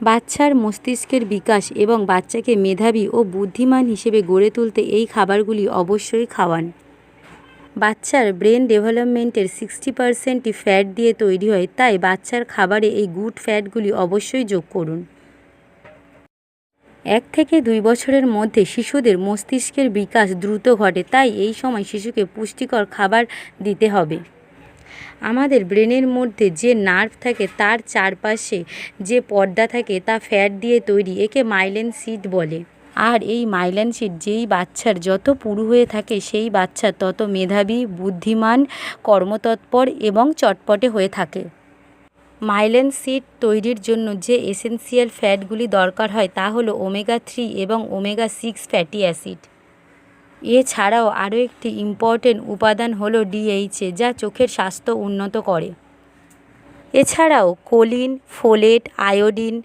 বাচ্চার মস্তিষ্কের বিকাশ এবং বাচ্চাকে মেধাবী ও বুদ্ধিমান হিসেবে গড়ে তুলতে এই খাবারগুলি অবশ্যই খাওয়ান। বাচ্চার ব্রেন ডেভেলপমেন্টের 60%ই ফ্যাট দিয়ে তৈরি হয়, তাই বাচ্চার খাবারে এই গুড ফ্যাটগুলি অবশ্যই যোগ করুন। 1 থেকে 2 বছরের মধ্যে শিশুদের মস্তিষ্কের বিকাশ দ্রুত ঘটে, তাই এই সময় শিশুকে পুষ্টিকর খাবার দিতে হবে। আমাদের ব্রেনের মধ্যে যে নার্ভ থাকে তার চারপাশে যে পর্দা থাকে তা ফ্যাট দিয়ে তৈরি, একে মাইলিন শিট বলে। আর এই মাইলিন শিট যেই বাচ্চার যত পুরু হয়ে থাকে সেই বাচ্চা তত মেধাবী, বুদ্ধিমান, কর্মতৎপর এবং চটপটে হয়ে থাকে। মাইলিন শিট তৈরির জন্য যে এসেনশিয়াল ফ্যাটগুলি দরকার হয় তা হলো ওমেগা-3 এবং ওমেগা-6 ফ্যাটি অ্যাসিড। এছাড়াও আরও একটি ইম্পর্টেন্ট উপাদান হলো DHA, যা চোখের স্বাস্থ্য উন্নত করে। এছাড়াও কোলিন, ফোলেট, আয়োডিন,